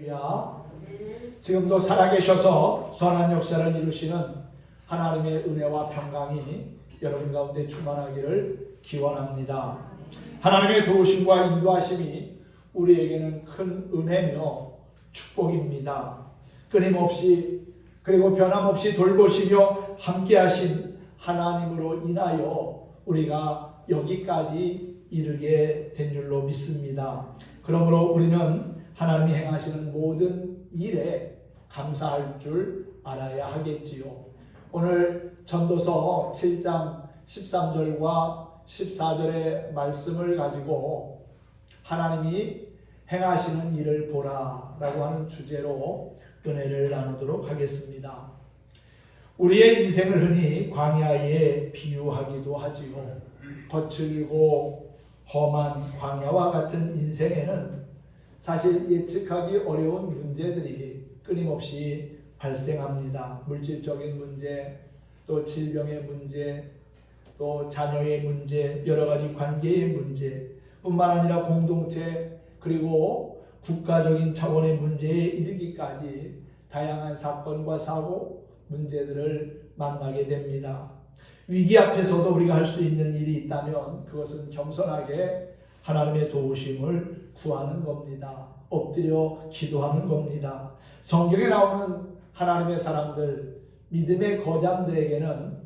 할렐루야. 지금도 살아계셔서 선한 역사를 이루시는 하나님의 은혜와 평강이 여러분 가운데 충만하기를 기원합니다. 하나님의 도우심과 인도하심이 우리에게는 큰 은혜며 축복입니다. 끊임없이 그리고 변함없이 돌보시며 함께하신 하나님으로 인하여 우리가 여기까지 이르게 된 줄로 믿습니다. 그러므로 우리는 하나님이 행하시는 모든 일에 감사할 줄 알아야 하겠지요. 오늘 전도서 7장 13절과 14절의 말씀을 가지고 하나님이 행하시는 일을 보라 라고 하는 주제로 은혜를 나누도록 하겠습니다. 우리의 인생을 흔히 광야에 비유하기도 하지요. 거칠고 험한 광야와 같은 인생에는 사실 예측하기 어려운 문제들이 끊임없이 발생합니다. 물질적인 문제, 또 질병의 문제, 또 자녀의 문제, 여러 가지 관계의 문제 뿐만 아니라 공동체 그리고 국가적인 차원의 문제에 이르기까지 다양한 사건과 사고, 문제들을 만나게 됩니다. 위기 앞에서도 우리가 할 수 있는 일이 있다면 그것은 겸손하게 하나님의 도우심을 구하는 겁니다. 엎드려 기도하는 겁니다. 성경에 나오는 하나님의 사람들, 믿음의 거장들에게는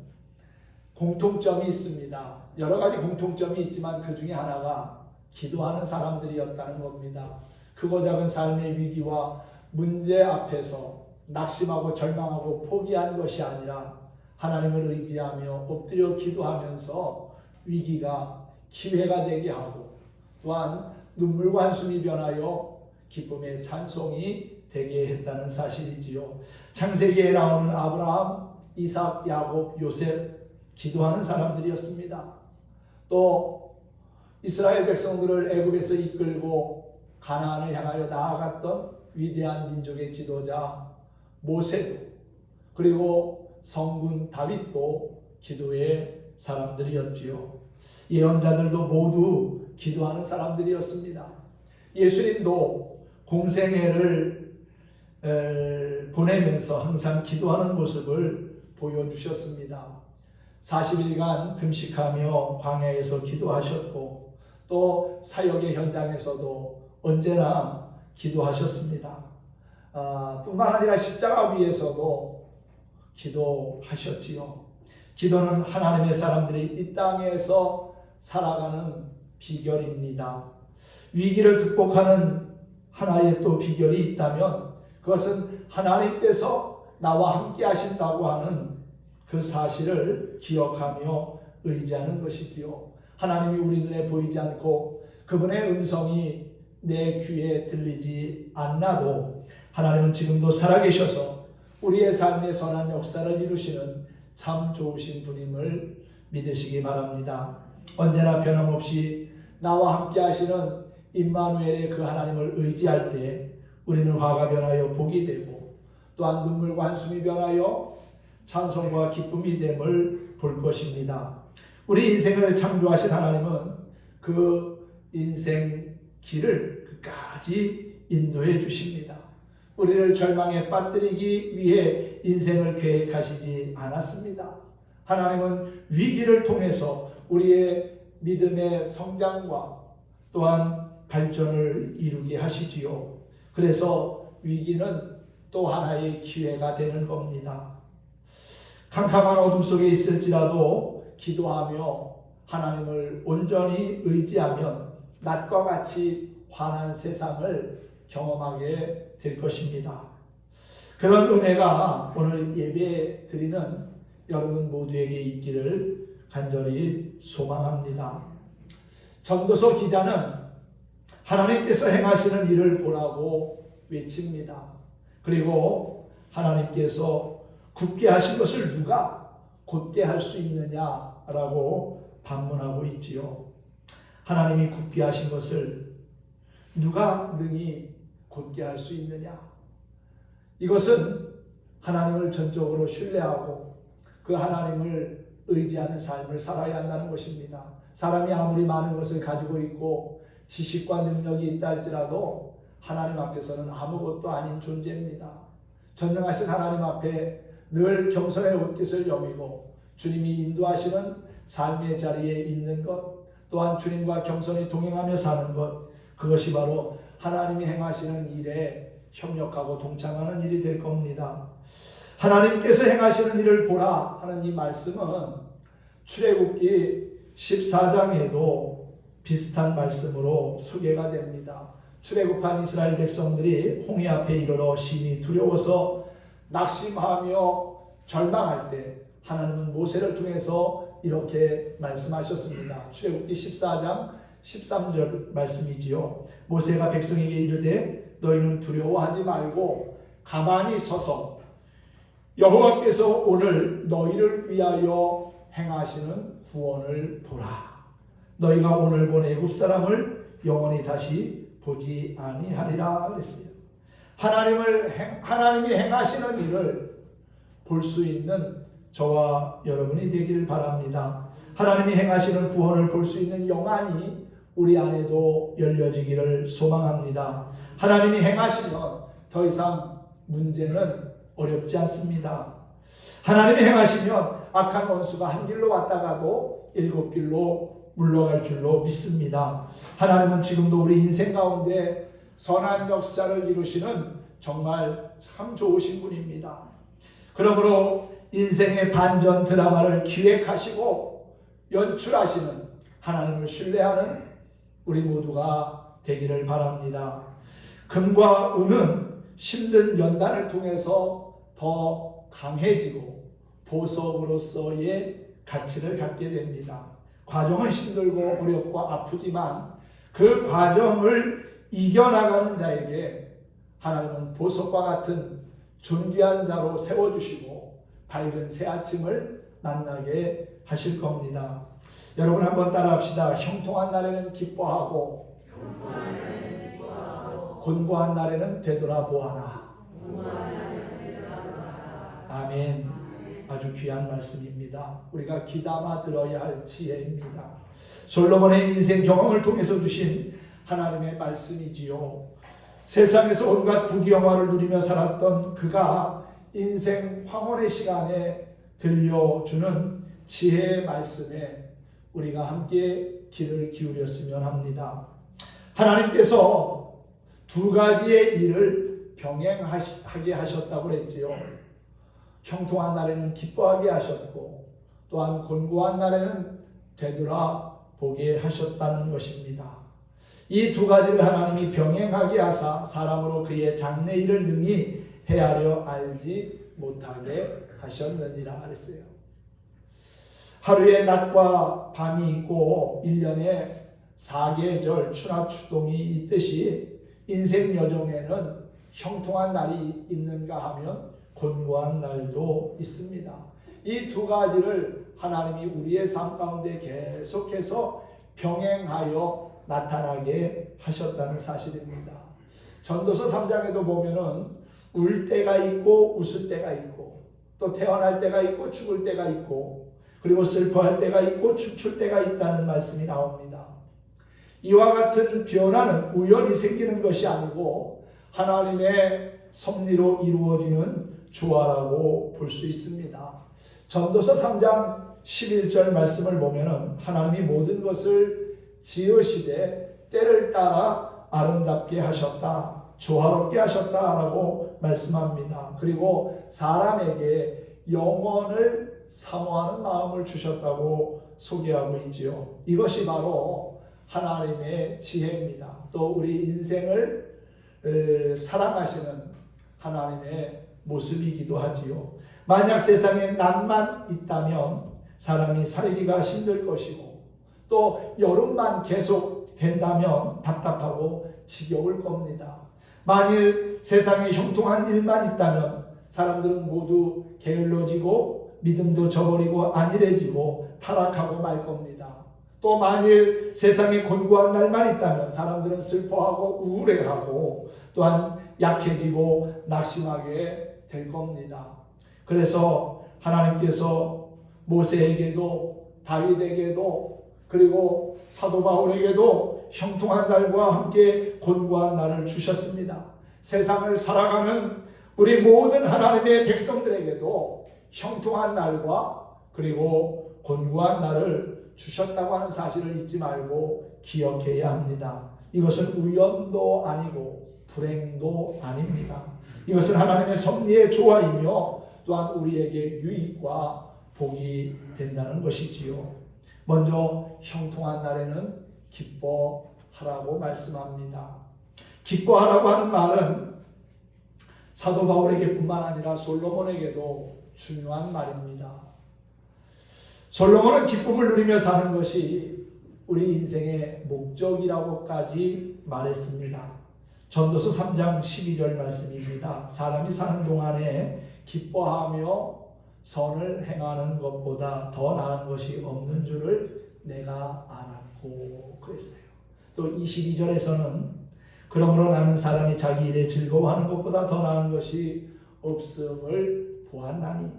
공통점이 있습니다. 여러 가지 공통점이 있지만 그 중에 하나가 기도하는 사람들이었다는 겁니다. 크고 작은 삶의 위기와 문제 앞에서 낙심하고 절망하고 포기한 것이 아니라 하나님을 의지하며 엎드려 기도하면서 위기가 기회가 되게 하고 또한 눈물과 한숨이 변하여 기쁨의 찬송이 되게 했다는 사실이지요. 창세기에 나오는 아브라함, 이삭, 야곱, 요셉 기도하는 사람들이었습니다. 또 이스라엘 백성들을 애굽에서 이끌고 가나안을 향하여 나아갔던 위대한 민족의 지도자 모세도 그리고 성군 다윗도 기도의 사람들이었지요. 예언자들도 모두 기도하는 사람들이었습니다. 예수님도 공생애를 보내면서 항상 기도하는 모습을 보여주셨습니다. 40일간 금식하며 광야에서 기도하셨고 또 사역의 현장에서도 언제나 기도하셨습니다. 뿐만 아니라 십자가 위에서도 기도하셨지요. 기도는 하나님의 사람들이 이 땅에서 살아가는 비결입니다. 위기를 극복하는 하나의 또 비결이 있다면 그것은 하나님께서 나와 함께 하신다고 하는 그 사실을 기억하며 의지하는 것이지요. 하나님이 우리 눈에 보이지 않고 그분의 음성이 내 귀에 들리지 않나도 하나님은 지금도 살아계셔서 우리의 삶의 선한 역사를 이루시는 참 좋으신 분임을 믿으시기 바랍니다. 언제나 변함없이 나와 함께 하시는 임마누엘의 그 하나님을 의지할 때 우리는 화가 변하여 복이 되고 또한 눈물과 한숨이 변하여 찬송과 기쁨이 됨을 볼 것입니다. 우리 인생을 창조하신 하나님은 그 인생 길을 끝까지 인도해 주십니다. 우리를 절망에 빠뜨리기 위해 인생을 계획하시지 않았습니다. 하나님은 위기를 통해서 우리의 믿음의 성장과 또한 발전을 이루게 하시지요. 그래서 위기는 또 하나의 기회가 되는 겁니다. 캄캄한 어둠 속에 있을지라도 기도하며 하나님을 온전히 의지하면 낮과 같이 환한 세상을 경험하게 될 것입니다. 그런 은혜가 오늘 예배 드리는 여러분 모두에게 있기를 간절히 소망합니다. 전도서 기자는 하나님께서 행하시는 일을 보라고 외칩니다. 그리고 하나님께서 굳게 하신 것을 누가 곧게 할 수 있느냐라고 반문하고 있지요. 하나님이 굳게 하신 것을 누가 능히 곧게 할 수 있느냐? 이것은 하나님을 전적으로 신뢰하고 그 하나님을 의지하는 삶을 살아야 한다는 것입니다. 사람이 아무리 많은 것을 가지고 있고 지식과 능력이 있다 할지라도 하나님 앞에서는 아무것도 아닌 존재입니다. 전능하신 하나님 앞에 늘 겸손의 옷깃을 여미고 주님이 인도하시는 삶의 자리에 있는 것, 또한 주님과 겸손히 동행하며 사는 것, 그것이 바로 하나님이 행하시는 일에 협력하고 동참하는 일이 될 겁니다. 하나님께서 행하시는 일을 보라 하는 이 말씀은 출애굽기 14장에도 비슷한 말씀으로 소개가 됩니다. 출애굽한 이스라엘 백성들이 홍해 앞에 이르러 심히 두려워서 낙심하며 절망할 때 하나님은 모세를 통해서 이렇게 말씀하셨습니다. 출애굽기 14장 13절 말씀이지요. 모세가 백성에게 이르되 너희는 두려워하지 말고 가만히 서서 여호와께서 오늘 너희를 위하여 행하시는 구원을 보라. 너희가 오늘 본 애굽 사람을 영원히 다시 보지 아니하리라 그랬어요. 하나님이 행하시는 일을 볼 수 있는 저와 여러분이 되길 바랍니다. 하나님이 행하시는 구원을 볼 수 있는 영안이 우리 안에도 열려지기를 소망합니다. 하나님이 행하시면 더 이상 문제는 어렵지 않습니다. 하나님이 행하시면 악한 원수가 한 길로 왔다가도 7길로 물러갈 줄로 믿습니다. 하나님은 지금도 우리 인생 가운데 선한 역사를 이루시는 정말 참 좋으신 분입니다. 그러므로 인생의 반전 드라마를 기획하시고 연출하시는 하나님을 신뢰하는 우리 모두가 되기를 바랍니다. 금과 은은 힘든 연단을 통해서 더 강해지고 보석으로서의 가치를 갖게 됩니다. 과정은 힘들고 어렵고 아프지만 그 과정을 이겨나가는 자에게 하나님은 보석과 같은 존귀한 자로 세워주시고 밝은 새 아침을 만나게 하실 겁니다. 여러분 한번 따라합시다. 형통한 날에는 기뻐하고 곤고한 날에는 되돌아보아라. 아멘. 아주 귀한 말씀입니다. 우리가 귀담아 들어야 할 지혜입니다. 솔로몬의 인생 경험을 통해서 주신 하나님의 말씀이지요. 세상에서 온갖 부귀영화를 누리며 살았던 그가 인생 황혼의 시간에 들려주는 지혜의 말씀에 우리가 함께 귀를 기울였으면 합니다. 하나님께서 두 가지의 일을 병행하게 하셨다고 그랬지요. 형통한 날에는 기뻐하게 하셨고 또한 곤고한 날에는 되돌아보게 하셨다는 것입니다. 이 두 가지를 하나님이 병행하게 하사 사람으로 그의 장래일을 능히 헤아려 알지 못하게 하셨느니라 그랬어요. 하루에 낮과 밤이 있고 1년에 4계절 추나 추동이 있듯이 인생 여정에는 형통한 날이 있는가 하면 곤고한 날도 있습니다. 이 두 가지를 하나님이 우리의 삶 가운데 계속해서 병행하여 나타나게 하셨다는 사실입니다. 전도서 3장에도 보면은 울 때가 있고 웃을 때가 있고 또 태어날 때가 있고 죽을 때가 있고 그리고 슬퍼할 때가 있고 춤출 때가 있다는 말씀이 나옵니다. 이와 같은 변화는 우연히 생기는 것이 아니고 하나님의 섭리로 이루어지는 조화라고 볼 수 있습니다. 전도서 3장 11절 말씀을 보면은 하나님이 모든 것을 지으시되 때를 따라 아름답게 하셨다, 조화롭게 하셨다라고 말씀합니다. 그리고 사람에게 영원을 사모하는 마음을 주셨다고 소개하고 있지요. 이것이 바로 하나님의 지혜입니다. 또 우리 인생을 사랑하시는 하나님의 모습이기도 하지요. 만약 세상에 난만 있다면 사람이 살기가 힘들 것이고 또 여름만 계속 된다면 답답하고 지겨울 겁니다. 만일 세상에 형통한 일만 있다면 사람들은 모두 게을러지고 믿음도 저버리고 안일해지고 타락하고 말 겁니다. 또 만일 세상에 곤고한 날만 있다면 사람들은 슬퍼하고 우울해하고 또한 약해지고 낙심하게 될 겁니다. 그래서 하나님께서 모세에게도 다윗에게도 그리고 사도 바울에게도 형통한 날과 함께 곤고한 날을 주셨습니다. 세상을 살아가는 우리 모든 하나님의 백성들에게도 형통한 날과 그리고 곤고한 날을 주셨다고 하는 사실을 잊지 말고 기억해야 합니다. 이것은 우연도 아니고 불행도 아닙니다. 이것은 하나님의 섭리의 조화이며 또한 우리에게 유익과 복이 된다는 것이지요. 먼저 형통한 날에는 기뻐하라고 말씀합니다. 기뻐하라고 하는 말은 사도 바울에게뿐만 아니라 솔로몬에게도 중요한 말입니다. 솔로몬은 기쁨을 누리며 사는 것이 우리 인생의 목적이라고까지 말했습니다. 전도서 3장 12절 말씀입니다. 사람이 사는 동안에 기뻐하며 선을 행하는 것보다 더 나은 것이 없는 줄을 내가 알았고 그랬어요. 또 22절에서는 그러므로 나는 사람이 자기 일에 즐거워하는 것보다 더 나은 것이 없음을 보았나니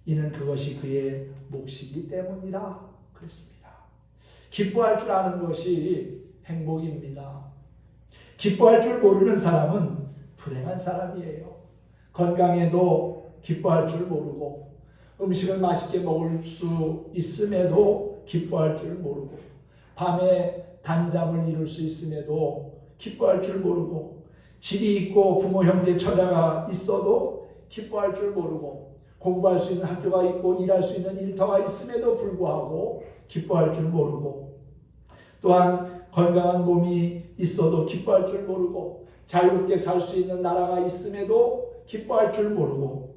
이는 그것이 그의 몫이기 때문이라 그랬습니다. 기뻐할 줄 아는 것이 행복입니다. 기뻐할 줄 모르는 사람은 불행한 사람이에요. 건강에도 기뻐할 줄 모르고 음식을 맛있게 먹을 수 있음에도 기뻐할 줄 모르고 밤에 단잠을 이룰 수 있음에도 기뻐할 줄 모르고 집이 있고 부모 형제 처자가 있어도 기뻐할 줄 모르고 공부할 수 있는 학교가 있고 일할 수 있는 일터가 있음에도 불구하고 기뻐할 줄 모르고 또한 건강한 몸이 있어도 기뻐할 줄 모르고 자유롭게 살 수 있는 나라가 있음에도 기뻐할 줄 모르고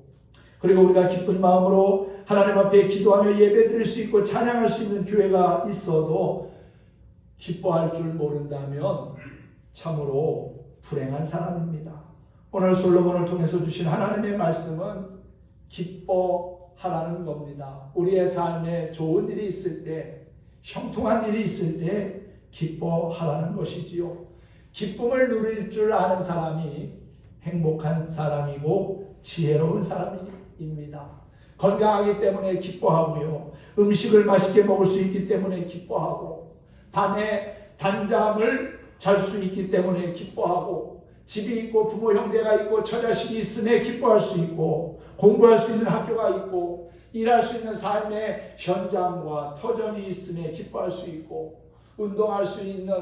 그리고 우리가 기쁜 마음으로 하나님 앞에 기도하며 예배드릴 수 있고 찬양할 수 있는 교회가 있어도 기뻐할 줄 모른다면 참으로 불행한 사람입니다. 오늘 솔로몬을 통해서 주신 하나님의 말씀은 기뻐하라는 겁니다. 우리의 삶에 좋은 일이 있을 때, 형통한 일이 있을 때 기뻐하라는 것이지요. 기쁨을 누릴 줄 아는 사람이 행복한 사람이고 지혜로운 사람입니다. 건강하기 때문에 기뻐하고요. 음식을 맛있게 먹을 수 있기 때문에 기뻐하고 밤에 단잠을 잘 수 있기 때문에 기뻐하고 집이 있고 부모 형제가 있고 처자식이 있음에 기뻐할 수 있고 공부할 수 있는 학교가 있고 일할 수 있는 삶의 현장과 터전이 있음에 기뻐할 수 있고 운동할 수 있는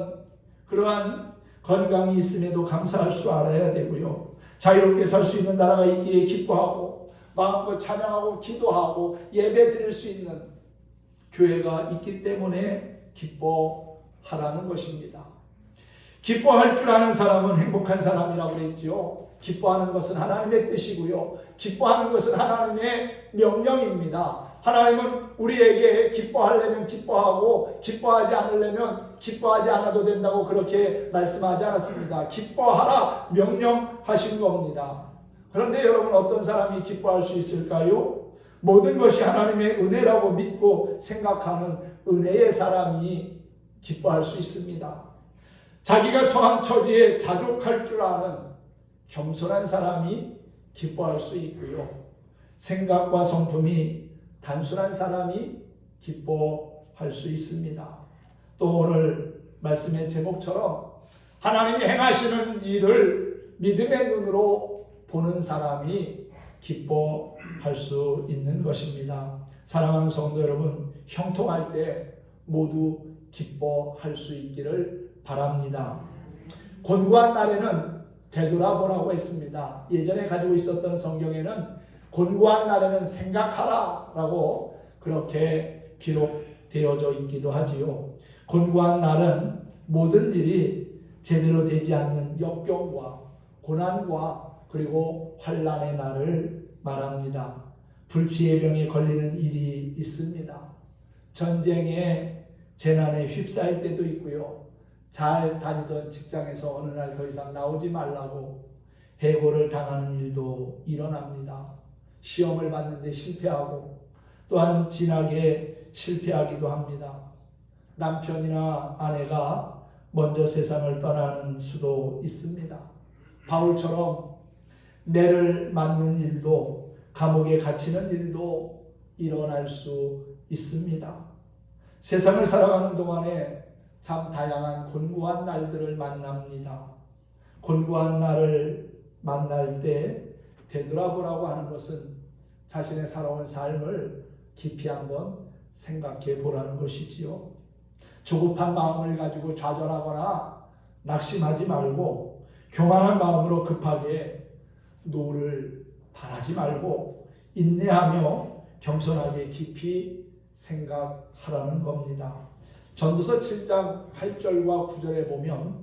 그러한 건강이 있음에도 감사할 줄 알아야 되고요. 자유롭게 살 수 있는 나라가 있기에 기뻐하고 마음껏 찬양하고 기도하고 예배 드릴 수 있는 교회가 있기 때문에 기뻐하라는 것입니다. 기뻐할 줄 아는 사람은 행복한 사람이라고 그랬지요. 기뻐하는 것은 하나님의 뜻이고요. 기뻐하는 것은 하나님의 명령입니다. 하나님은 우리에게 기뻐하려면 기뻐하고 기뻐하지 않으려면 기뻐하지 않아도 된다고 그렇게 말씀하지 않았습니다. 기뻐하라 명령하신 겁니다. 그런데 여러분 어떤 사람이 기뻐할 수 있을까요? 모든 것이 하나님의 은혜라고 믿고 생각하는 은혜의 사람이 기뻐할 수 있습니다. 자기가 처한 처지에 자족할 줄 아는 겸손한 사람이 기뻐할 수 있고요. 생각과 성품이 단순한 사람이 기뻐할 수 있습니다. 또 오늘 말씀의 제목처럼 하나님이 행하시는 일을 믿음의 눈으로 보는 사람이 기뻐할 수 있는 것입니다. 사랑하는 성도 여러분, 형통할 때 모두 기뻐할 수 있기를 바랍니다. 곤고한 날에는 되돌아보라고 했습니다. 예전에 가지고 있었던 성경에는 곤고한 날에는 생각하라 라고 그렇게 기록되어져 있기도 하지요. 곤고한 날은 모든 일이 제대로 되지 않는 역경과 고난과 그리고 환난의 날을 말합니다. 불치의 병에 걸리는 일이 있습니다. 전쟁에 재난에 휩싸일 때도 있고요. 잘 다니던 직장에서 어느 날 더 이상 나오지 말라고 해고를 당하는 일도 일어납니다. 시험을 봤는데 실패하고 또한 진학에 실패하기도 합니다. 남편이나 아내가 먼저 세상을 떠나는 수도 있습니다. 바울처럼 매를 맞는 일도 감옥에 갇히는 일도 일어날 수 있습니다. 세상을 살아가는 동안에 참 다양한 곤고한 날들을 만납니다. 곤고한 날을 만날 때 되돌아보라고 하는 것은 자신의 살아온 삶을 깊이 한번 생각해 보라는 것이지요. 조급한 마음을 가지고 좌절하거나 낙심하지 말고 교만한 마음으로 급하게 노를 바라지 말고 인내하며 겸손하게 깊이 생각하라는 겁니다. 전도서 7장 8절과 9절에 보면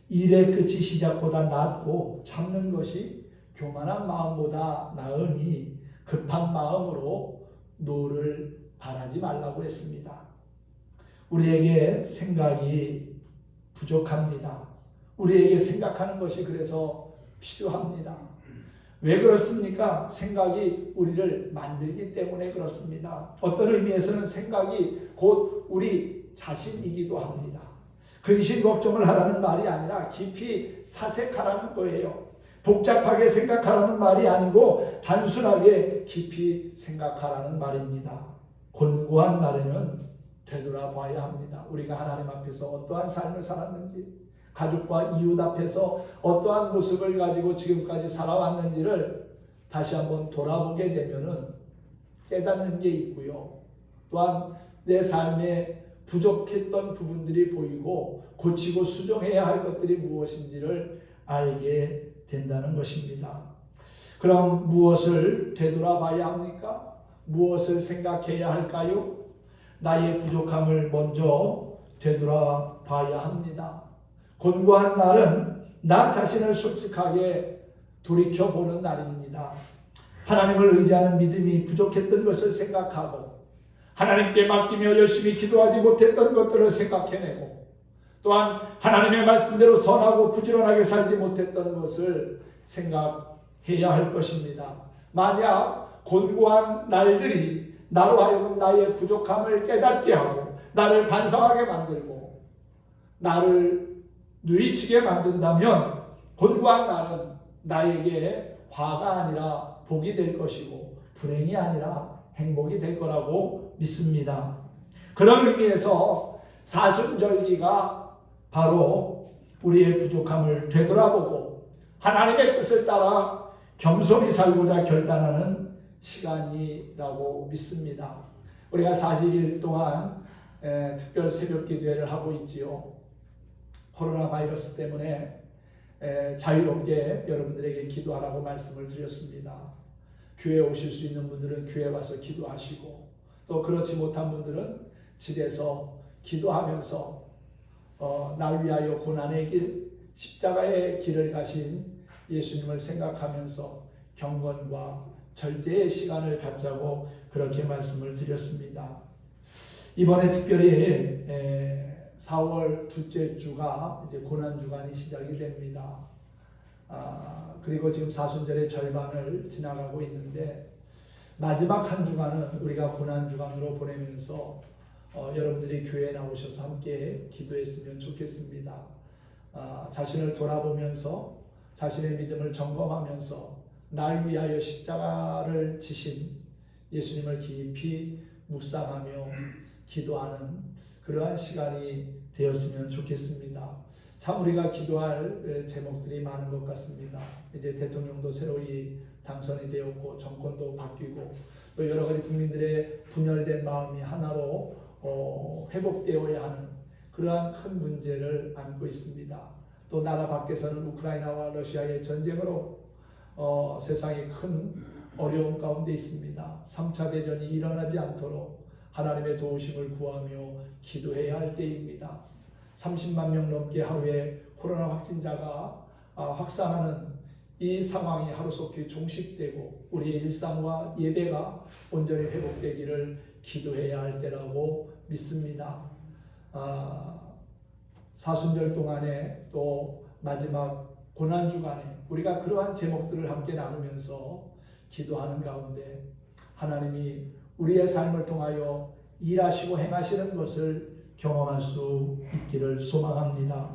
일의 끝이 시작보다 낫고 참는 것이 교만한 마음보다 나으니 급한 마음으로 노를 바라지 말라고 했습니다. 우리에게 생각이 부족합니다. 우리에게 생각하는 것이 그래서 필요합니다. 왜 그렇습니까? 생각이 우리를 만들기 때문에 그렇습니다. 어떤 의미에서는 생각이 곧 우리 자신이기도 합니다. 근심 걱정을 하라는 말이 아니라 깊이 사색하라는 거예요. 복잡하게 생각하라는 말이 아니고 단순하게 깊이 생각하라는 말입니다. 곤고한 날에는 되돌아봐야 합니다. 우리가 하나님 앞에서 어떠한 삶을 살았는지, 가족과 이웃 앞에서 어떠한 모습을 가지고 지금까지 살아왔는지를 다시 한번 돌아보게 되면은 깨닫는 게 있고요. 또한 내 삶에 부족했던 부분들이 보이고 고치고 수정해야 할 것들이 무엇인지를 알게 된다는 것입니다. 그럼 무엇을 되돌아봐야 합니까? 무엇을 생각해야 할까요? 나의 부족함을 먼저 되돌아봐야 합니다. 곤고한 날은 나 자신을 솔직하게 돌이켜보는 날입니다. 하나님을 의지하는 믿음이 부족했던 것을 생각하고 하나님께 맡기며 열심히 기도하지 못했던 것들을 생각해내고 또한 하나님의 말씀대로 선하고 부지런하게 살지 못했던 것을 생각해야 할 것입니다. 만약 곤고한 날들이 나로 하여금 나의 부족함을 깨닫게 하고 나를 반성하게 만들고 나를 누이치게 만든다면 곤고한 날은 나에게 화가 아니라 복이 될 것이고 불행이 아니라 행복이 될 거라고 믿습니다. 그런 의미에서 사순절기가 바로 우리의 부족함을 되돌아보고 하나님의 뜻을 따라 겸손히 살고자 결단하는 시간이라고 믿습니다. 우리가 40일 동안 특별 새벽 기도회를 하고 있지요. 코로나 바이러스 때문에 자유롭게 여러분들에게 기도하라고 말씀을 드렸습니다. 교회에 오실 수 있는 분들은 교회에 와서 기도하시고 또 그렇지 못한 분들은 집에서 기도하면서 날 위하여 고난의 길, 십자가의 길을 가신 예수님을 생각하면서 경건과 절제의 시간을 갖자고 그렇게 말씀을 드렸습니다. 이번에 특별히 4월 둘째 주가 이제 고난 주간이 시작이 됩니다. 그리고 지금 사순절의 절반을 지나가고 있는데 마지막 한 주간은 우리가 고난 주간으로 보내면서 여러분들이 교회에 나오셔서 함께 기도했으면 좋겠습니다. 자신을 돌아보면서 자신의 믿음을 점검하면서 날 위하여 십자가를 지신 예수님을 깊이 묵상하며 기도하는 그러한 시간이 되었으면 좋겠습니다. 참 우리가 기도할 제목들이 많은 것 같습니다. 이제 대통령도 새로이 당선이 되었고 정권도 바뀌고 또 여러 가지 국민들의 분열된 마음이 하나로 회복되어야 하는 그러한 큰 문제를 안고 있습니다. 또 나라 밖에서는 우크라이나와 러시아의 전쟁으로 세상이 큰 어려움 가운데 있습니다. 3차 대전이 일어나지 않도록 하나님의 도우심을 구하며 기도해야 할 때입니다. 30만 명 넘게 하루에 코로나 확진자가 확산하는 이 상황이 하루속히 종식되고 우리의 일상과 예배가 온전히 회복되기를 기도해야 할 때라고 믿습니다. 사순절 동안에 또 마지막 고난주간에 우리가 그러한 제목들을 함께 나누면서 기도하는 가운데 하나님이 우리의 삶을 통하여 일하시고 행하시는 것을 경험할 수 있기를 소망합니다.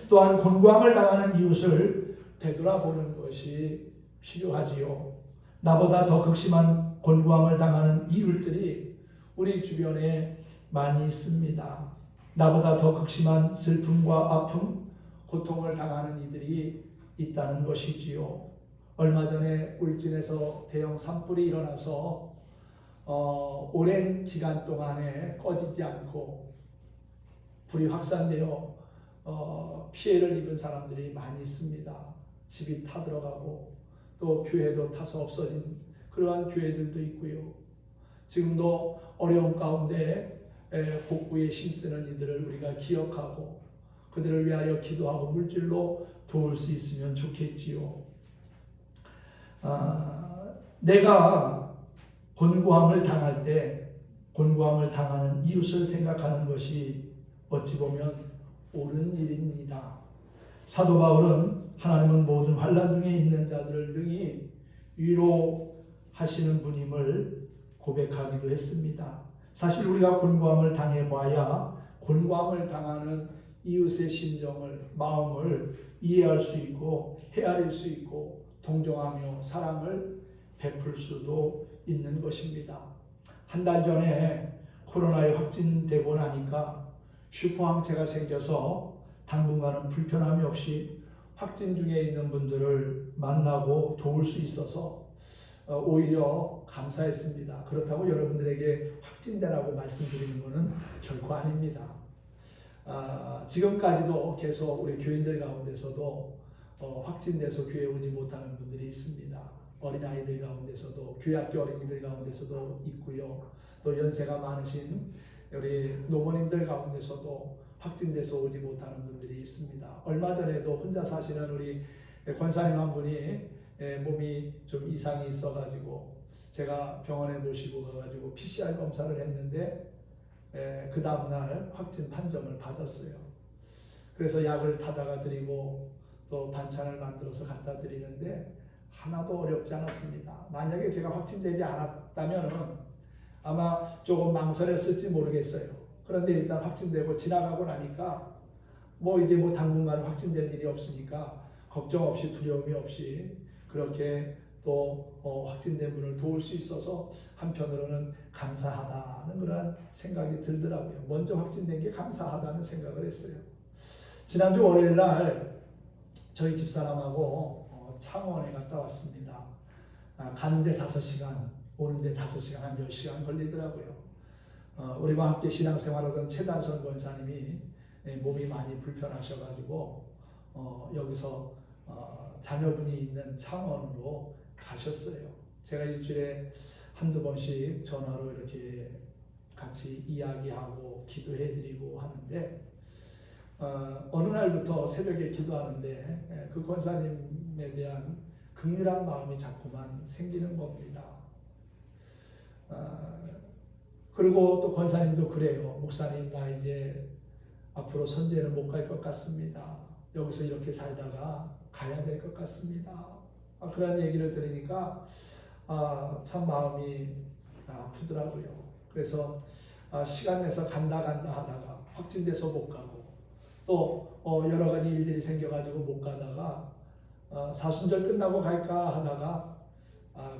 또한 곤고함을 당하는 이웃을 되돌아보는 것이 필요하지요. 나보다 더 극심한 곤고함을 당하는 이웃들이 우리 주변에 많이 있습니다. 나보다 더 극심한 슬픔과 아픔, 고통을 당하는 이들이 있다는 것이지요. 얼마 전에 울진에서 대형 산불이 일어나서 오랜 기간 동안에 꺼지지 않고 불이 확산되어 피해를 입은 사람들이 많이 있습니다. 집이 타들어가고 또 교회도 타서 없어진 그러한 교회들도 있고요. 지금도 어려운 가운데 복구에 힘쓰는 이들을 우리가 기억하고 그들을 위하여 기도하고 물질로 도울 수 있으면 좋겠지요. 내가 곤고함을 당할 때 곤고함을 당하는 이웃을 생각하는 것이 어찌 보면 옳은 일입니다. 사도 바울은 하나님은 모든 환난 중에 있는 자들을 능히 위로하시는 분임을 고백하기도 했습니다. 사실 우리가 곤고함을 당해봐야 곤고함을 당하는 이웃의 심정을, 마음을 이해할 수 있고 헤아릴 수 있고 동정하며 사랑을 베풀 수도 있는 것입니다. 한 달 전에 코로나에 확진되고 나니까 슈퍼항체가 생겨서 당분간은 불편함이 없이 확진 중에 있는 분들을 만나고 도울 수 있어서 오히려 감사했습니다. 그렇다고 여러분들에게 확진되라고 말씀드리는 것은 결코 아닙니다. 지금까지도 계속 우리 교인들 가운데서도 확진돼서 교회 오지 못하는 분들이 있습니다. 어린아이들 가운데서도 교회학교 어린이들 가운데서도 있고요. 또 연세가 많으신 우리 노모님들 가운데서도 확진돼서 오지 못하는 분들이 있습니다. 얼마 전에도 혼자 사시는 우리 권사님 한 분이 몸이 좀 이상이 있어가지고 제가 병원에 모시고 가가지고 PCR 검사를 했는데 그 다음날 확진 판정을 받았어요. 그래서 약을 타다가 드리고 또 반찬을 만들어서 갖다 드리는데 하나도 어렵지 않았습니다. 만약에 제가 확진되지 않았다면 아마 조금 망설였을지 모르겠어요. 그런데 일단 확진되고 지나가고 나니까 이제 당분간 확진될 일이 없으니까 걱정 없이 두려움이 없이 그렇게 또 확진된 분을 도울 수 있어서 한편으로는 감사하다는 그런 생각이 들더라고요. 먼저 확진된 게 감사하다는 생각을 했어요. 지난주 월요일 날 저희 집사람하고 창원에 갔다 왔습니다. 가는데 5시간, 오는데 5시간, 한 10시간 걸리더라고요. 우리와 함께 신앙생활하던 최단선 권사님이 몸이 많이 불편하셔가지고 여기서 자녀분이 있는 창원으로 가셨어요. 제가 일주일에 한두 번씩 전화로 이렇게 같이 이야기하고 기도해드리고 하는데 어느 날부터 새벽에 기도하는데 그 권사님에 대한 긍휼한 마음이 자꾸만 생기는 겁니다. 그리고 또 권사님도 그래요. 목사님, 나 이제 앞으로 선제는 못 갈 것 같습니다. 여기서 이렇게 살다가 가야 될 것 같습니다. 그런 얘기를 들으니까 참 마음이 아프더라고요. 그래서 시간 내서 간다 하다가 확진돼서 못 가고 또 여러 가지 일들이 생겨가지고 못 가다가 사순절 끝나고 갈까 하다가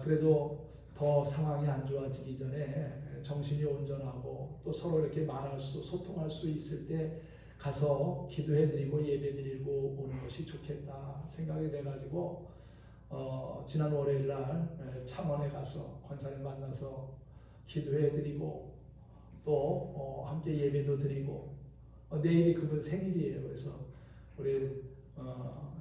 그래도 더 상황이 안 좋아지기 전에 정신이 온전하고 또 서로 이렇게 말할 수, 소통할 수 있을 때 가서 기도해드리고 예배드리고 오는 것이 좋겠다 생각이 돼가지고 지난 월요일 날 창원에 가서 권사님 만나서 기도해드리고 또 함께 예배도 드리고 내일이 그분 생일이에요. 그래서 우리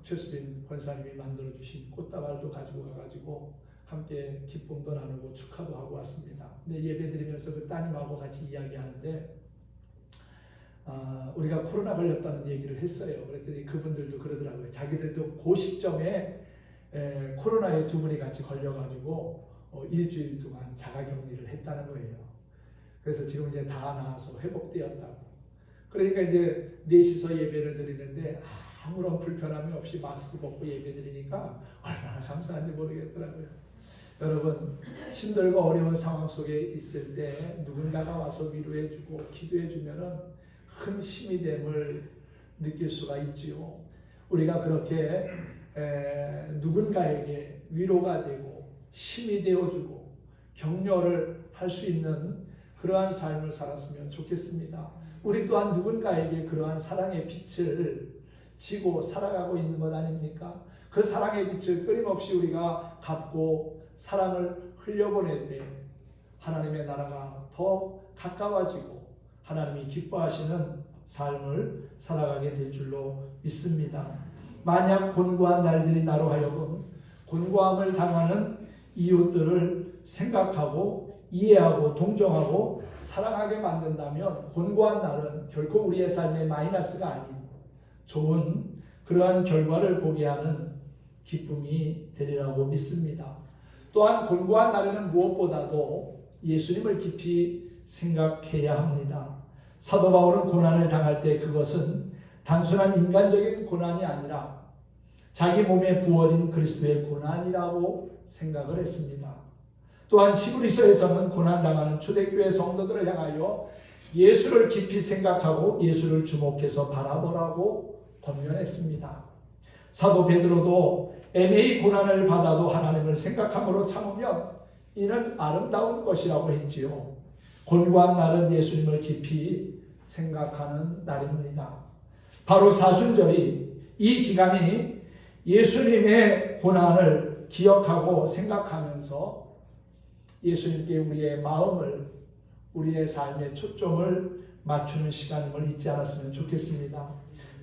최수빈 권사님이 만들어주신 꽃다발도 가지고 가가지고 함께 기쁨도 나누고 축하도 하고 왔습니다. 근데 예배 드리면서 그 따님하고 같이 이야기하는데 우리가 코로나 걸렸다는 얘기를 했어요. 그랬더니 그분들도 그러더라고요. 자기들도 그 시점에 코로나에 두 분이 같이 걸려가지고 일주일 동안 자가격리를 했다는 거예요. 그래서 지금 이제 다 나아서 회복되었다고. 그러니까 이제 넷이서 예배를 드리는데 아무런 불편함이 없이 마스크 벗고 예배 드리니까 얼마나 감사한지 모르겠더라고요. 여러분, 힘들고 어려운 상황 속에 있을 때 누군가가 와서 위로해주고 기도해주면은 큰 힘이 됨을 느낄 수가 있지요. 우리가 그렇게 누군가에게 위로가 되고 힘이 되어주고 격려를 할 수 있는 그러한 삶을 살았으면 좋겠습니다. 우리 또한 누군가에게 그러한 사랑의 빛을 지고 살아가고 있는 것 아닙니까? 그 사랑의 빛을 끊임없이 우리가 갖고 사랑을 흘려보낼 때 하나님의 나라가 더 가까워지고 하나님이 기뻐하시는 삶을 살아가게 될 줄로 믿습니다. 만약 곤고한 날들이 나로 하여금 곤고함을 당하는 이웃들을 생각하고 이해하고 동정하고 사랑하게 만든다면 곤고한 날은 결코 우리의 삶의 마이너스가 아닌 좋은 그러한 결과를 보게 하는 기쁨이 되리라고 믿습니다. 또한 곤고한 날에는 무엇보다도 예수님을 깊이 생각해야 합니다. 사도 바울은 고난을 당할 때 그것은 단순한 인간적인 고난이 아니라 자기 몸에 부어진 그리스도의 고난이라고 생각을 했습니다. 또한 히브리서에서는 고난당하는 초대교회 성도들을 향하여 예수를 깊이 생각하고 예수를 주목해서 바라보라고 권면했습니다. 사도 베드로도 애매히 고난을 받아도 하나님을 생각함으로 참으면 이는 아름다운 것이라고 했지요. 곤고한 날은 예수님을 깊이 생각하는 날입니다. 바로 사순절이 이 기간이 예수님의 고난을 기억하고 생각하면서 예수님께 우리의 마음을 우리의 삶의 초점을 맞추는 시간임을 잊지 않았으면 좋겠습니다.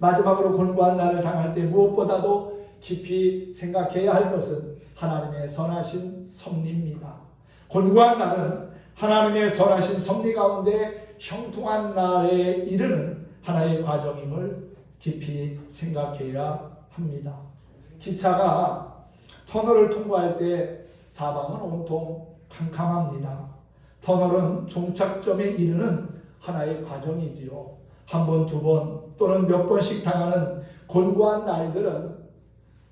마지막으로 곤고한 날을 당할 때 무엇보다도 깊이 생각해야 할 것은 하나님의 선하신 섭리입니다. 곤고한 날은 하나님의 선하신 섭리 가운데 형통한 날에 이르는 하나의 과정임을 깊이 생각해야 합니다. 기차가 터널을 통과할 때 사방은 온통 캄캄합니다. 터널은 종착점에 이르는 하나의 과정이지요. 한 번, 두 번 또는 몇 번씩 당하는 곤고한 날들은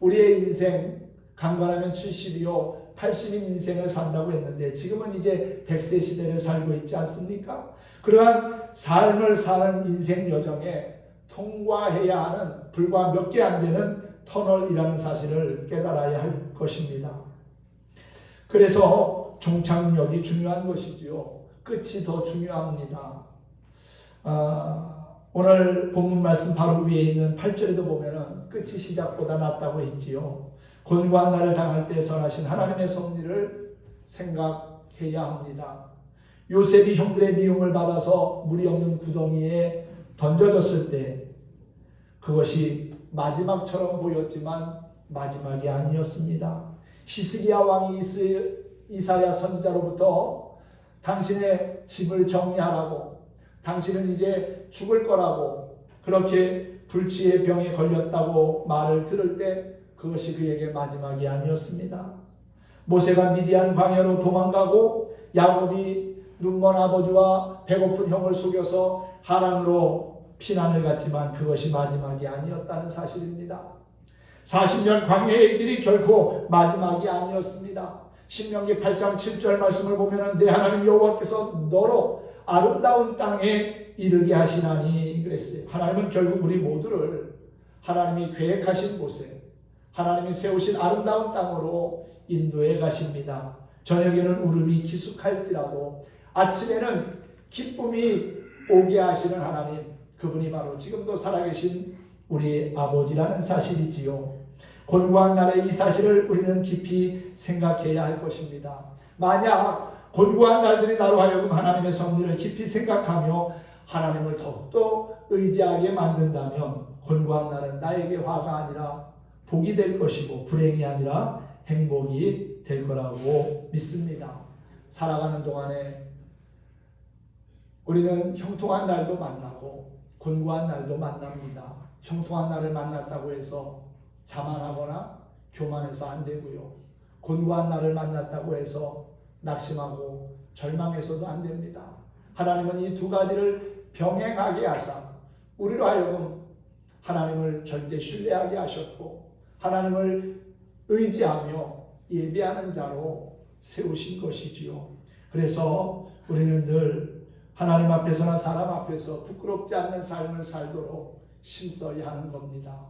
우리의 인생 강건하면 70이요 80인 인생을 산다고 했는데 지금은 이제 100세 시대를 살고 있지 않습니까? 그러한 삶을 사는 인생 여정에 통과해야 하는 불과 몇 개 안 되는 터널이라는 사실을 깨달아야 할 것입니다. 그래서 종착역이 중요한 것이지요. 끝이 더 중요합니다. 오늘 본문 말씀 바로 위에 있는 8절에도 보면은 끝이 시작보다 낫다고 했지요. 곤고한 날을 당할 때 선하신 하나님의 섭리를 생각해야 합니다. 요셉이 형들의 미움을 받아서 물이 없는 구덩이에 던져졌을 때 그것이 마지막처럼 보였지만 마지막이 아니었습니다. 히스기야 왕이 이사야 선지자로부터 당신의 집을 정리하라고, 당신은 이제 죽을 거라고, 그렇게 불치의 병에 걸렸다고 말을 들을 때 그것이 그에게 마지막이 아니었습니다. 모세가 미디안 광야로 도망가고 야곱이 눈먼 아버지와 배고픈 형을 속여서 하란으로 피난을 갔지만 그것이 마지막이 아니었다는 사실입니다. 40년 광야의 길이 결코 마지막이 아니었습니다. 신명기 8장 7절 말씀을 보면 내 하나님 여호와께서 너로 아름다운 땅에 이르게 하시나니 그랬어요. 하나님은 결국 우리 모두를 하나님이 계획하신 곳에 하나님이 세우신 아름다운 땅으로 인도해 가십니다. 저녁에는 울음이 기숙할지라도 아침에는 기쁨이 오게 하시는 하나님, 그분이 바로 지금도 살아계신 우리 아버지라는 사실이지요. 곤고한 날의 이 사실을 우리는 깊이 생각해야 할 것입니다. 만약 곤고한 날들이 나로 하여금 하나님의 섭리를 깊이 생각하며 하나님을 더욱더 의지하게 만든다면 곤고한 날은 나에게 화가 아니라 복이 될 것이고 불행이 아니라 행복이 될 거라고 믿습니다. 살아가는 동안에 우리는 형통한 날도 만나고 곤고한 날도 만납니다. 형통한 날을 만났다고 해서 자만하거나 교만해서 안 되고요. 곤고한 날을 만났다고 해서 낙심하고 절망해서도 안 됩니다. 하나님은 이 두 가지를 병행하게 하사 우리로 하여금 하나님을 절대 신뢰하게 하셨고 하나님을 의지하며 예배하는 자로 세우신 것이지요. 그래서 우리는 늘 하나님 앞에서나 사람 앞에서 부끄럽지 않는 삶을 살도록 힘써야 하는 겁니다.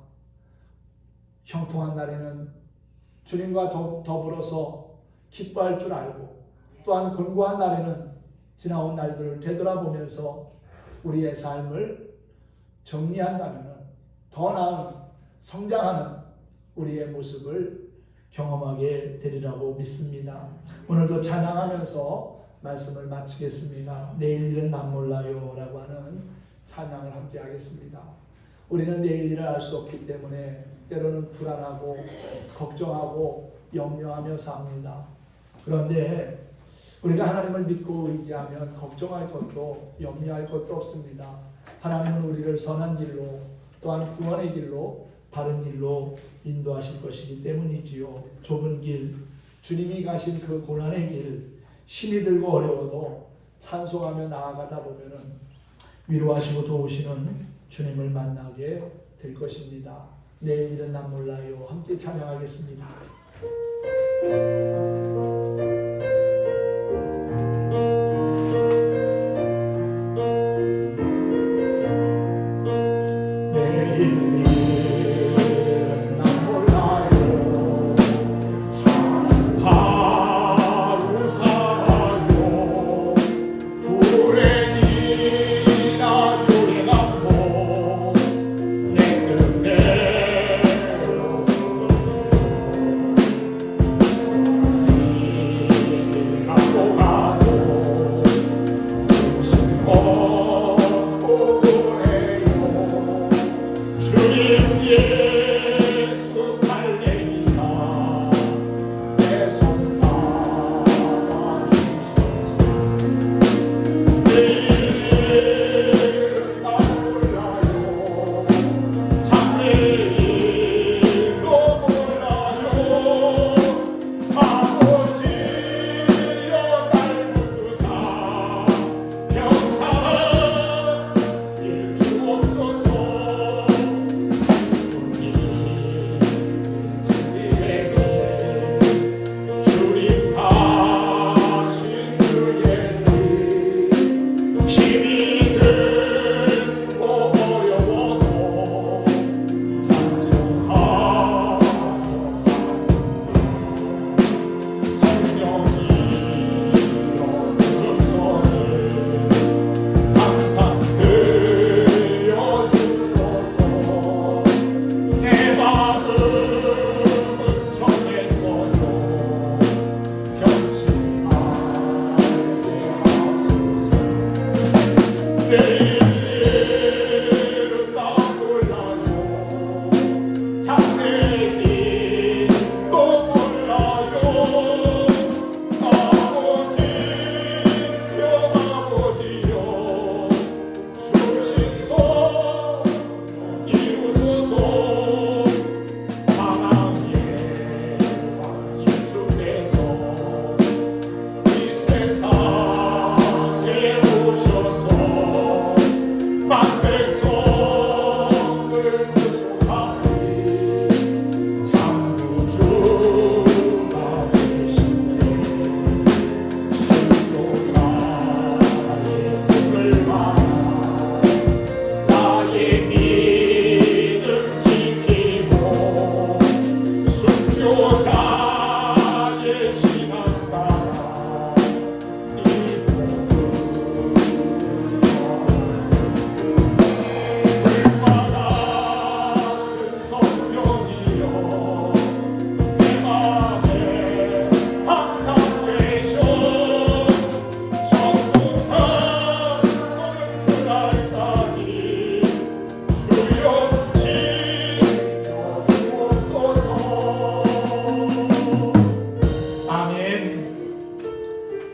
형통한 날에는 주님과 더불어서 기뻐할 줄 알고 또한 곤고한 날에는 지나온 날들을 되돌아보면서 우리의 삶을 정리한다면 더 나은 성장하는 우리의 모습을 경험하게 되리라고 믿습니다. 오늘도 찬양하면서 말씀을 마치겠습니다. 내일 일은 난 몰라요 라고 하는 찬양을 함께 하겠습니다. 우리는 내일 일을 알 수 없기 때문에 때로는 불안하고 걱정하고 염려하며 삽니다. 그런데 우리가 하나님을 믿고 의지하면 걱정할 것도 염려할 것도 없습니다. 하나님은 우리를 선한 길로 또한 구원의 길로 바른 길로 인도하실 것이기 때문이지요. 좁은 길, 주님이 가신 그 고난의 길, 힘이 들고 어려워도 찬송하며 나아가다 보면은 위로하시고 도우시는 주님을 만나게 될 것입니다. 내일 일은 난 몰라요. 함께 찬양하겠습니다.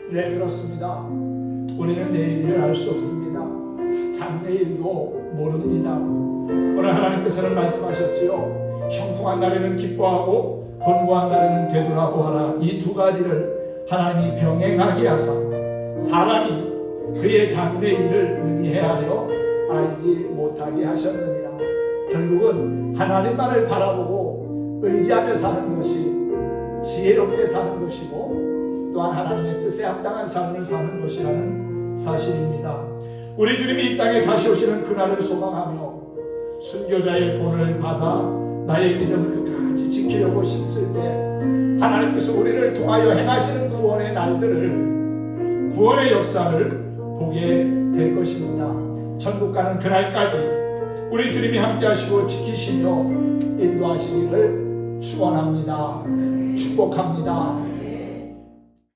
네, 그렇습니다. 우리는 내일을 알 수 없습니다. 장래일도 모릅니다. 오늘 하나님께서는 말씀하셨지요. 형통한 날에는 기뻐하고 곤고한 날에는 되돌아보아라. 이 두 가지를 하나님이 병행하게 하사 사람이 그의 장래일을 능히 헤아려 알지 못하게 하셨느니라. 결국은 하나님만을 바라보고 의지하며 사는 것이 지혜롭게 사는 것이고 또한 하나님의 뜻에 합당한 삶을 사는 것이라는 사실입니다. 우리 주님이 이 땅에 다시 오시는 그날을 소망하며 순교자의 본을 받아 나의 믿음을 끝까지 지키려고 힘쓸 때 하나님께서 우리를 통하여 행하시는 구원의 날들을, 구원의 역사를 보게 될 것입니다. 천국 가는 그날까지 우리 주님이 함께 하시고 지키시며 인도하시기를 축원합니다. 축복합니다.